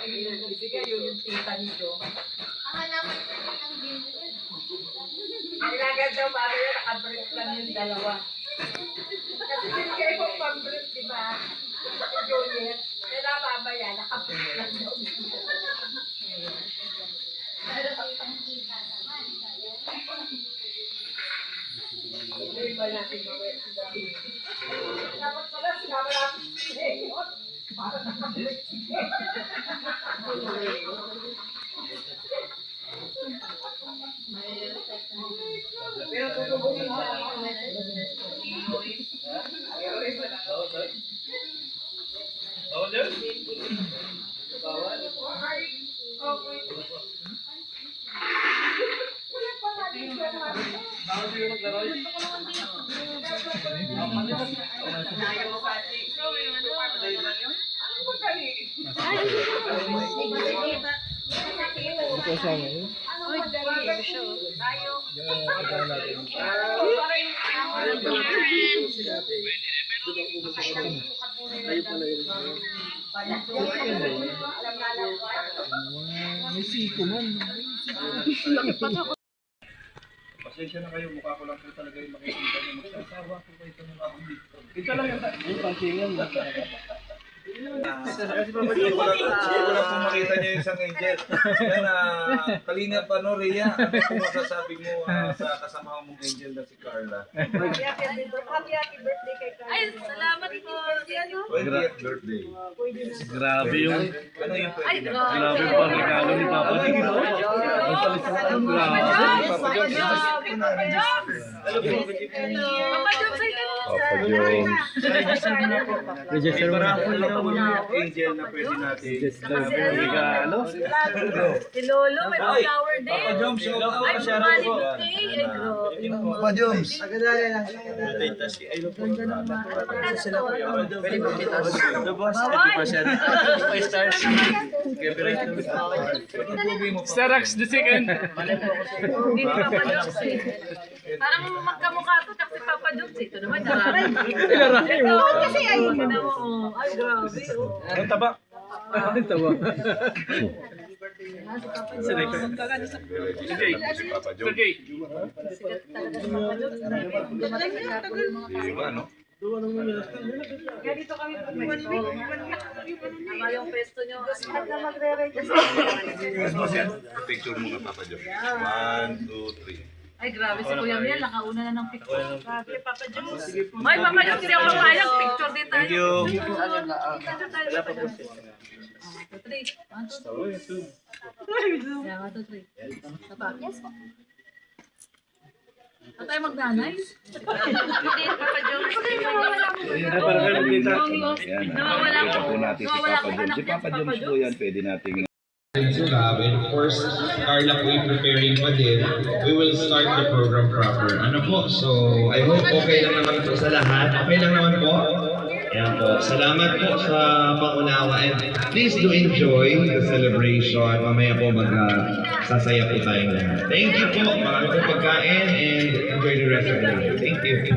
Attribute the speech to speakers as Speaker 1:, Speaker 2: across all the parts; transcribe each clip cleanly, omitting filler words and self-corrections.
Speaker 1: ibigay yung tita nito.
Speaker 2: Ang halaman ko ng bilhin.
Speaker 1: Kailangan daw mamaya naka-break lang yung dalawa. Kasi binigay mo pang-break, di ba? Si Juliet. Kaya mamaya naka-break lang daw.
Speaker 2: Pero ang kita naman.
Speaker 1: Hindi ba natin mamaya sinabi? Dapat pala sinabi natin siya. Para naka-break siya. Pero tutubugin siya.
Speaker 3: May siko man.
Speaker 4: Pasensya na kayo, mukha ko lang po talaga yung makikita niyo. Magsasawa po kayo ito ng ako dito. Ito lang yung pansingan. Hindi ko lang po makita niyo yung isang angel. Yan, Kalina pa no, Rhea. Ano po masasabi mo sa kasama mong angel na si Carla?
Speaker 1: Happy birthday kay Carla.
Speaker 2: Ay, salamat po.
Speaker 4: 20th birthday.
Speaker 3: Grabe yung...
Speaker 4: Ano yung
Speaker 2: Ay,
Speaker 4: pwede na?
Speaker 3: Grabe yung pang-regalo ni Papa Jones.
Speaker 4: Register mo na po yung angel na pwede natin.
Speaker 3: Regalo.
Speaker 2: Si Lolo, may flower day.
Speaker 4: Papa Joms, shout out
Speaker 2: Ay,
Speaker 4: ka siya.
Speaker 2: bumalik day. Ay, grabe.
Speaker 4: Papa Joms.
Speaker 3: Sarax the second.
Speaker 2: Hindi ni Papa Jones eh. Parang magkamukha to, tapos Papa Jones eh. Ito naman, narami. Kasi ayun. Ay, grabe.
Speaker 3: Ang taba. Ang taba. Sergey.
Speaker 4: Iba, no?
Speaker 1: Kaya dito kami pumesto.
Speaker 2: Tama yung pesto nyo.
Speaker 1: At na magre-register.
Speaker 4: Picture mo nga, Papa Joms. 1, 2, 3.
Speaker 2: Ay, grabe si Kuya Miel. Nakauna na ng picture. Grabe, Papa Jones. Ay, Papa Jones, hindi ako mapayag. Picture din tayo.
Speaker 4: Thank you.
Speaker 2: Picture tayo, Papa Jones. 1, 2, 3. 1, 2, 3. Yeah, 1, 2, 3. Tapa. Yes po. At tayo magnanay? Hindi, Papa Jones.
Speaker 3: Ay, parang ganun dito.
Speaker 2: Nawawala ko.
Speaker 5: po natin si
Speaker 2: Nawawala
Speaker 5: Papa
Speaker 2: ko
Speaker 5: Jones.
Speaker 2: anak
Speaker 5: Si
Speaker 2: niya,
Speaker 5: Papa Jones po yan, pwede nating
Speaker 6: Lab, and of course, Carla po yung preparing pa din. We will start the program proper. Ano po? So, I hope okay lang naman po sa lahat. Okay lang naman po? Ayan po. Salamat po sa pangunawa. And please do enjoy the celebration. Mamaya po sasaya po tayong lahat. Thank you po. Marami po pagkain and enjoy the rest of the day. Thank you.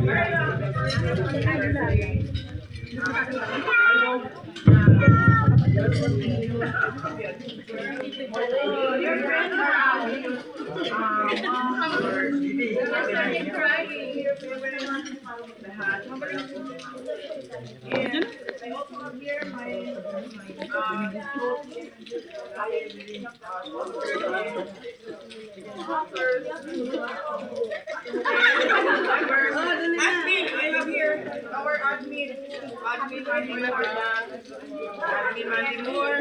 Speaker 1: Admin, I have here our admin. Admin Mandy Moore.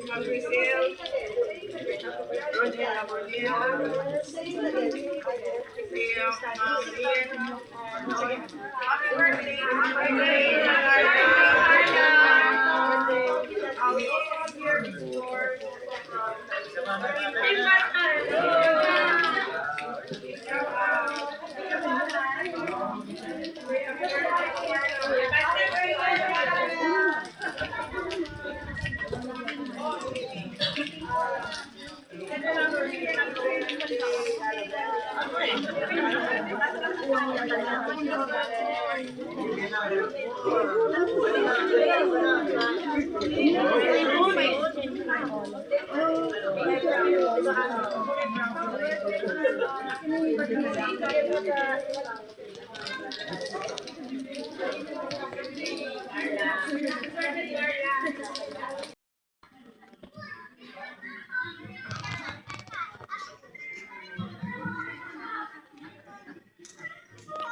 Speaker 1: Ma'am Grisel. Roger Lamordiel. Happy birthday. Happy birthday. We also have here before.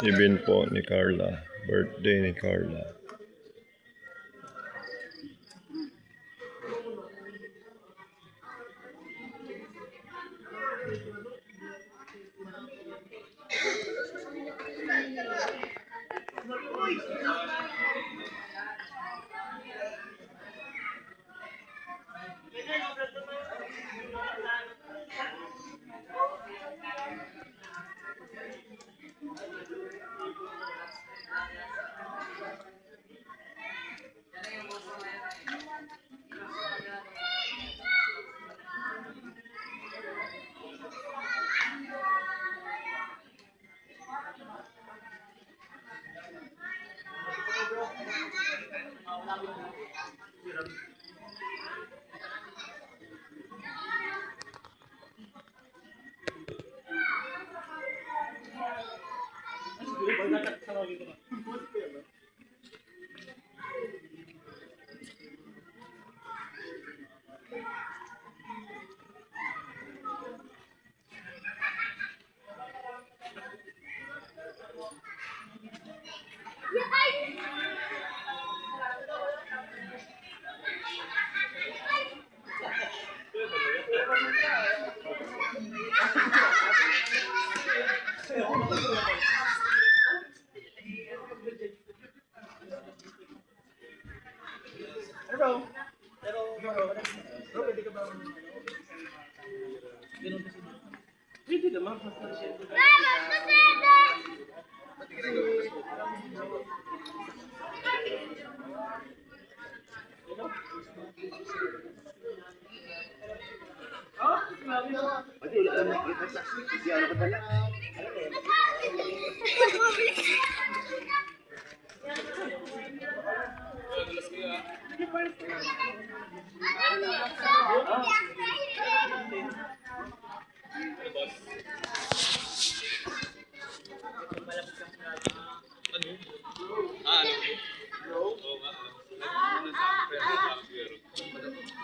Speaker 5: Event po ni Carla. Birthday ni Carla.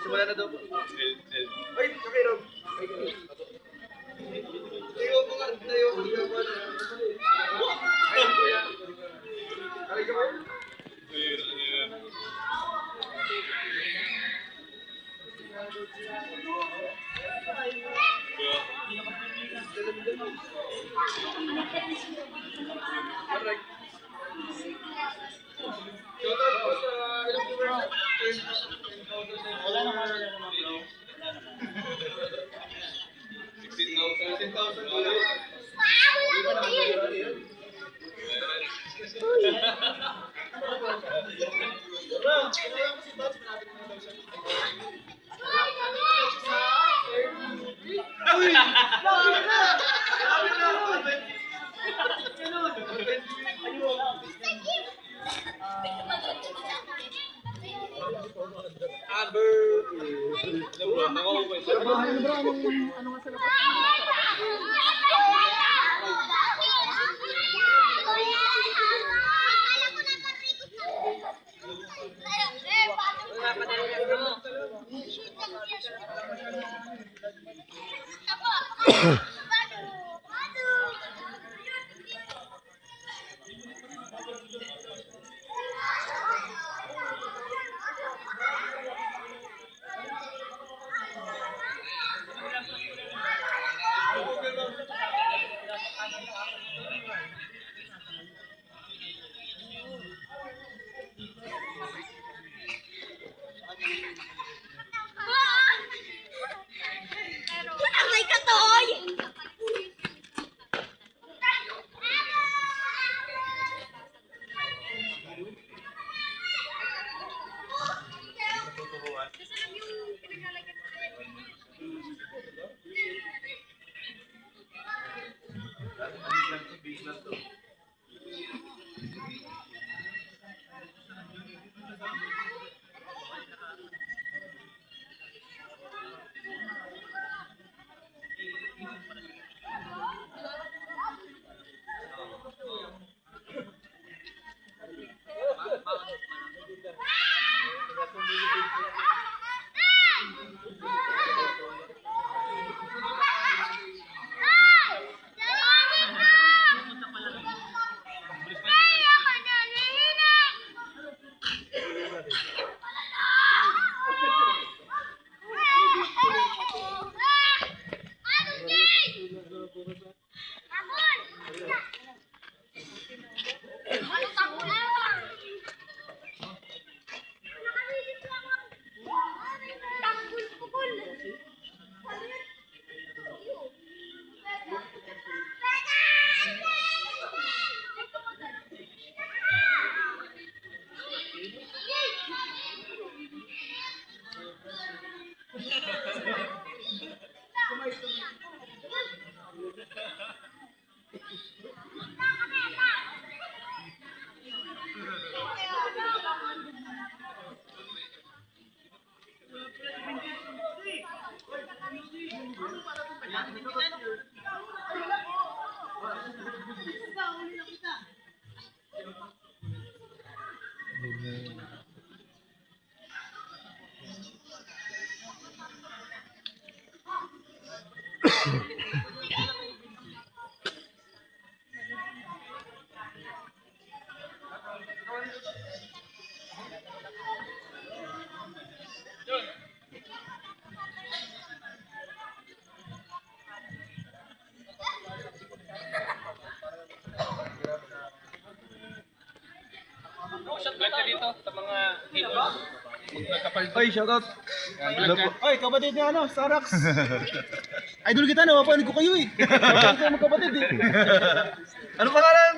Speaker 4: Simula na daw po. Ay, okay, Rob. Tayo po nga. Tayo po nga. Ay, kuya. Ay, ka ba? Alright. Shoutout po sa ilang viewers. Wala naman bro. 16,000 po yun. Di ba naman yun? Bro, kailangan ko si Tots. Malapit na daw siya. Uy! Malapit na! Malapit na!
Speaker 3: Oy, shoutout. Oy, kapatid ni ano, Starax. Idol kita, napapanood ko kayo eh. Napapanood ko magkapatid eh. Ano pangalan?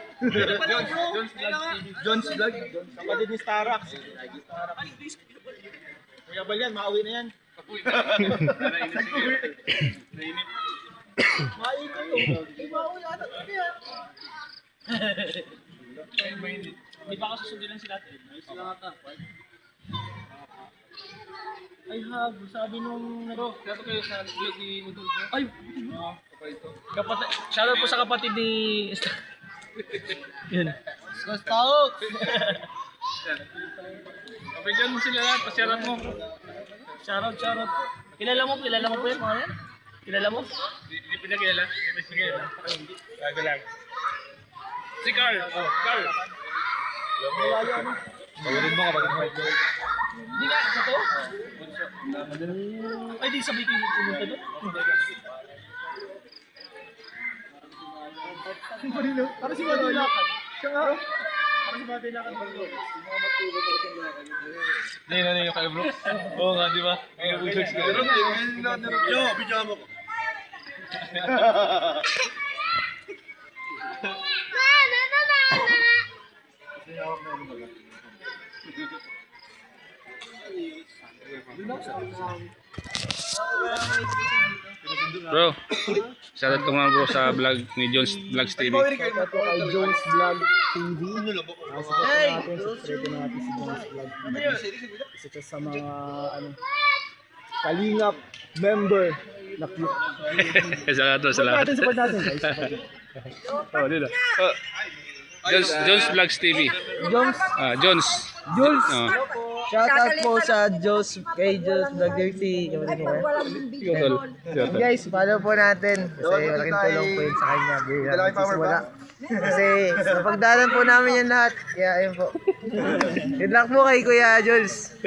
Speaker 3: John's Vlog. Kapatid ni Starax. Kuya Bal yan, makauwi na yan. Mainit to. Hindi makauwi ata. Hindi pa ako susundin lang sila. Ayos lang ata. Ay habol, sabi nung naro. Kaya kayo sa vlog ni Udol. Ay! Kapatid, shoutout po sa kapatid ni... Yun. Skostalk! Kapatid mo sila lahat, pasyarat mo. Shoutout. Kilala mo po yan mga yan? Kilala mo? Hindi pa niya kilala. Hindi pa kilala. Bago lang. Si Carl. Carl. Tawarin mo kapag mo. Hindi ka, sa to? Ay, di sabi ko yung pumunta doon. Para si Mati Lakad. Siya nga. Para si Mati Lakad. Hindi na yung kay Brooks. Oo nga, di ba? Yo, bidyo mo ko.
Speaker 7: Bro, shoutout ko mga bro sa vlog ni Jones Vlogs TV.
Speaker 3: Ito kay Jones Vlog TV. Hey! Subscribe natin si Jones Vlog TV. Isa siya sa mga Kalingap member na cute.
Speaker 7: Salamat.
Speaker 3: Support natin guys.
Speaker 7: Oh, dito. Jones Vlogs TV.
Speaker 3: Jones.
Speaker 7: Jones.
Speaker 3: Jules.
Speaker 8: Shoutout po sa kay Jos Vlog TV. Guys, follow po natin. Kasi malaking tulong po yun sa kanya. Nagsisimula. Kasi napagdalan po namin yan lahat. Kaya ayun po. Good luck po kay Kuya Jules.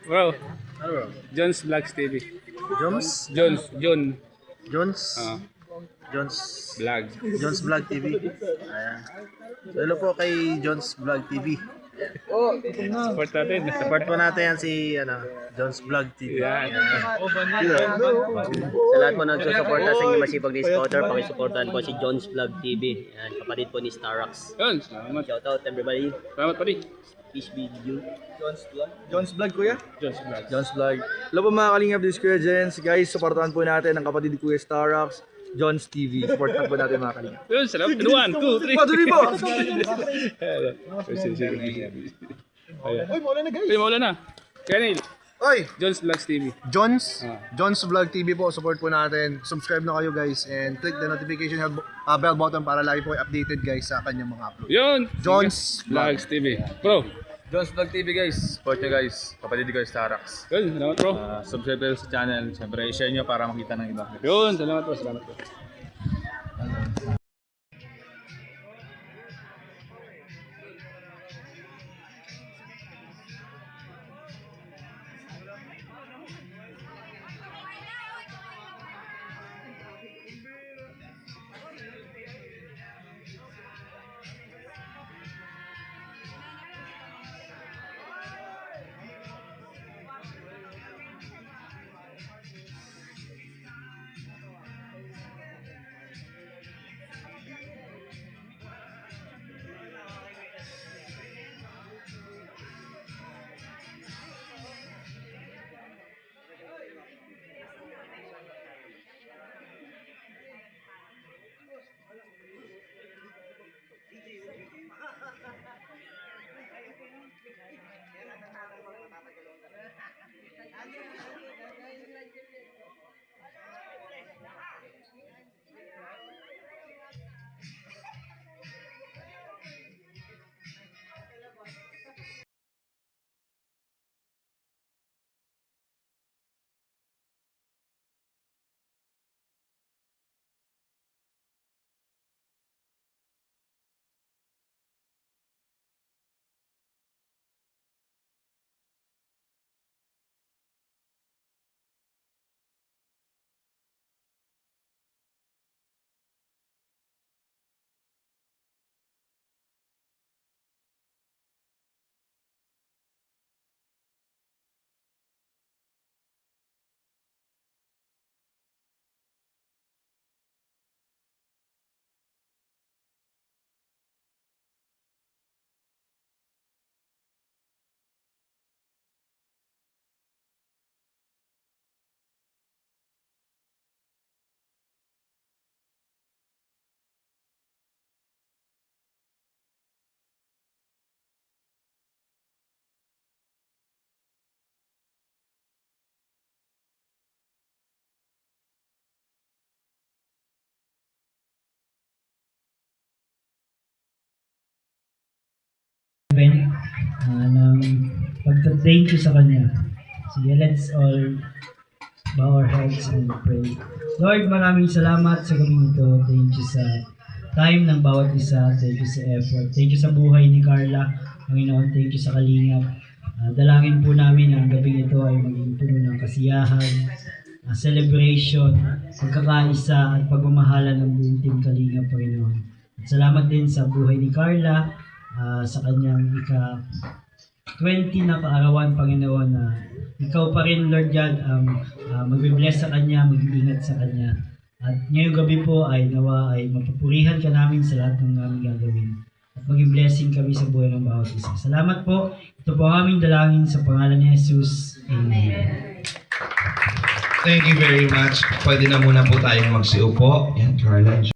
Speaker 7: Bro. Jones Vlogs TV. John.
Speaker 8: Jones
Speaker 7: Vlog.
Speaker 8: Jones Vlog TV. Ayan. Hello po kay Jones Vlog TV.
Speaker 7: Support natin.
Speaker 8: Support po natin yan si Jones Vlog TV.
Speaker 7: Yan.
Speaker 9: Sa lahat po nagsusuporta sa inyo masipag ni Scouter, pakisuportahan po si Jones Vlog TV. Yan, kapatid po ni Starax.
Speaker 7: Yun. Salamat.
Speaker 9: Shout out everybody.
Speaker 7: Salamat pati.
Speaker 9: Peace be with you.
Speaker 3: Jones Vlog kuya?
Speaker 7: Jones Vlog.
Speaker 3: Jones Vlog. Hello po mga Kalingap, this is Kuya Jens. Guys, supportahan po natin ang kapatid ni Kuya Starax, Jones TV. Supportan po natin mga Kalingap.
Speaker 7: Yun, salamat. 1, 2, 3.
Speaker 3: Patuloy po!
Speaker 7: Uy, maulan na guys. Uy, maulan na. Kenil,
Speaker 3: Oy!
Speaker 7: Jones Vlogs TV.
Speaker 3: Jones Vlog TV po, support po natin. Subscribe na kayo guys and click the notification bell button para lagi po updated guys sa kanyang mga upload.
Speaker 7: Yun.
Speaker 3: Jones
Speaker 7: Vlogs TV. Bro.
Speaker 10: Jones Vlog TV guys, support nyo guys, kapatid ko Starax.
Speaker 7: Yun, salamat bro.
Speaker 10: Subscribe kayo sa channel, siyempre i-share nyo para makita ng iba.
Speaker 7: Yun, salamat bro.
Speaker 11: event ng pagta-thank you sa kanya. Sige, let's all bow our heads and pray. Lord, maraming salamat sa gabing ito. Thank you sa time ng bawat isa. Thank you sa effort. Thank you sa buhay ni Carla. Panginoon, thank you sa kalingap. Dalangin po namin ang gabing ito ay maging puno ng kasiyahan, celebration, pagkakaisa at pagmamahalan ng buong Team Kalingap, Panginoon. At salamat din sa buhay ni Carla, sa kanyang ika-20 na kaarawan, Panginoon, na ikaw pa rin, Lord God, magbe-bless sa kanya, mag-iingat sa kanya. At ngayong gabi po ay nawa ay mapupurihan ka namin sa lahat ng aming gagawin. At maging blessing kami sa buhay ng bawat isa. Salamat po. Ito po ang aming dalangin sa pangalan ni Jesus. Amen.
Speaker 6: Thank you very much. Pwede na muna po tayong magsiupo. Yan, Carla.